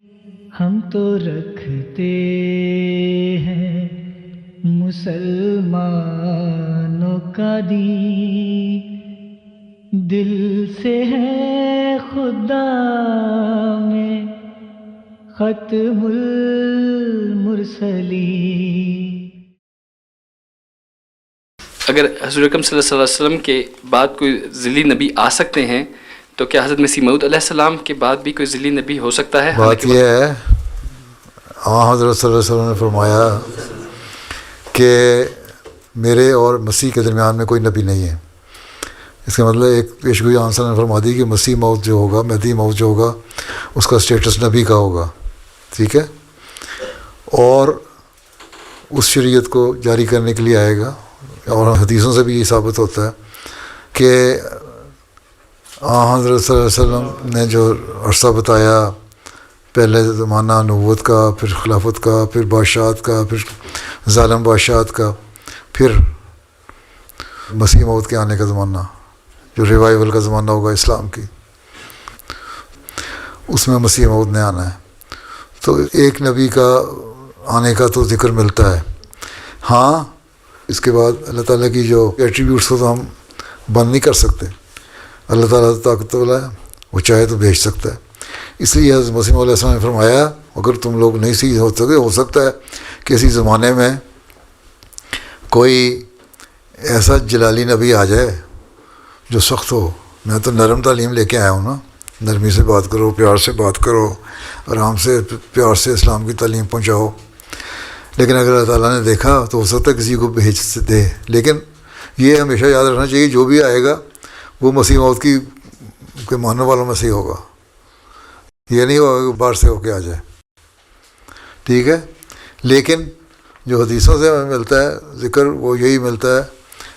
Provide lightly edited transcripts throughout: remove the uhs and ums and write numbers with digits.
ہم تو رکھتے ہیں مسلمانوں کا دین، دل سے ہے خدا میں ختم المرسلین۔ اگر حضور اکرم صلی اللہ علیہ وسلم کے بعد کوئی ذیلی نبی آ سکتے ہیں تو کیا حضرت مسیح موعود علیہ السلام کے بعد بھی کوئی ذیلی نبی ہو سکتا ہے؟ بات یہ ہے، حضرت صلی اللہ علیہ وسلم نے فرمایا کہ میرے اور مسیح کے درمیان میں کوئی نبی نہیں ہے۔ اس کا مطلب ایک پیشگوئی آنسر نے فرما دی کہ مسیح موعود جو ہوگا، مہدی موعود جو ہوگا، اس کا اسٹیٹس نبی کا ہوگا، ٹھیک ہے، اور اس شریعت کو جاری کرنے کے لیے آئے گا۔ اور حدیثوں سے بھی یہ ثابت ہوتا ہے کہ حضرت صلی اللہ علیہ وسلم نے جو عرصہ بتایا، پہلے زمانہ نبوت کا، پھر خلافت کا، پھر بادشاہت کا، پھر ظالم بادشاہت کا، پھر مسیح موعود کے آنے کا زمانہ، جو ریوائول کا زمانہ ہوگا اسلام کی، اس میں مسیح موعود نے آنا ہے۔ تو ایک نبی کا آنے کا تو ذکر ملتا ہے۔ ہاں، اس کے بعد اللہ تعالیٰ کی جو ایٹریبیوٹس کو تو ہم بند نہیں کر سکتے۔ اللہ تعالیٰ طاقت والا ہے، وہ چاہے تو بھیج سکتا ہے۔ اس لیے حضرت مسیح علیہ السلام نے فرمایا اگر تم لوگ نہیں سیکھ ہو سکے، ہو سکتا ہے کہ اسی زمانے میں کوئی ایسا جلالی نبی آ جائے جو سخت ہو۔ میں تو نرم تعلیم لے کے آیا ہوں نا، نرمی سے بات کرو، پیار سے بات کرو، آرام سے پیار سے اسلام کی تعلیم پہنچاؤ۔ لیکن اگر اللہ تعالیٰ نے دیکھا تو ہو سکتا ہے کسی کو بھیج دے، لیکن یہ ہمیشہ یاد رکھنا چاہیے جو بھی آئے گا وہ مسیح موعود کی کے ماننے والوں میں سے ہی ہوگا، یہ نہیں ہوگا کہ باہر سے ہو کے آ جائے، ٹھیک ہے۔ لیکن جو حدیثوں سے ہمیں ملتا ہے ذکر، وہ یہی ملتا ہے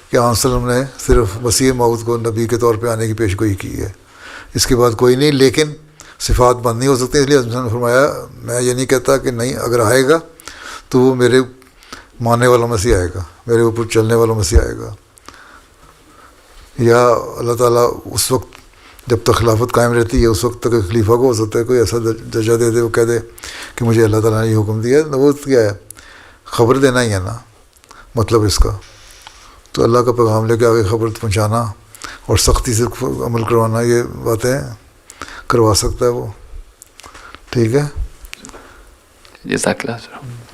کہ آن وسلم نے صرف مسیح موعود کو نبی کے طور پہ آنے کی پیش گوئی کی ہے، اس کے بعد کوئی نہیں۔ لیکن صفات بند نہیں ہو سکتی، اس لیے حضرت نے فرمایا میں یہ نہیں کہتا کہ نہیں، اگر آئے گا تو وہ میرے ماننے والوں میں سے آئے گا، میرے اوپر چلنے والوں میں سے آئے گا، یا اللہ تعالیٰ اس وقت جب تک خلافت قائم رہتی ہے اس وقت تک خلیفہ کو ہو سکتا ہے کوئی ایسا درجہ دے دے، وہ کہہ دے کہ مجھے اللہ تعالیٰ نے یہ حکم دیا ہے۔ نبوت کیا ہے؟ خبر دینا ہی ہے نا مطلب اس کا۔ تو اللہ کا پیغام لے کے آگے خبر پہنچانا اور سختی سے عمل کروانا، یہ باتیں کروا سکتا ہے وہ، ٹھیک ہے۔ جزاک اللہ۔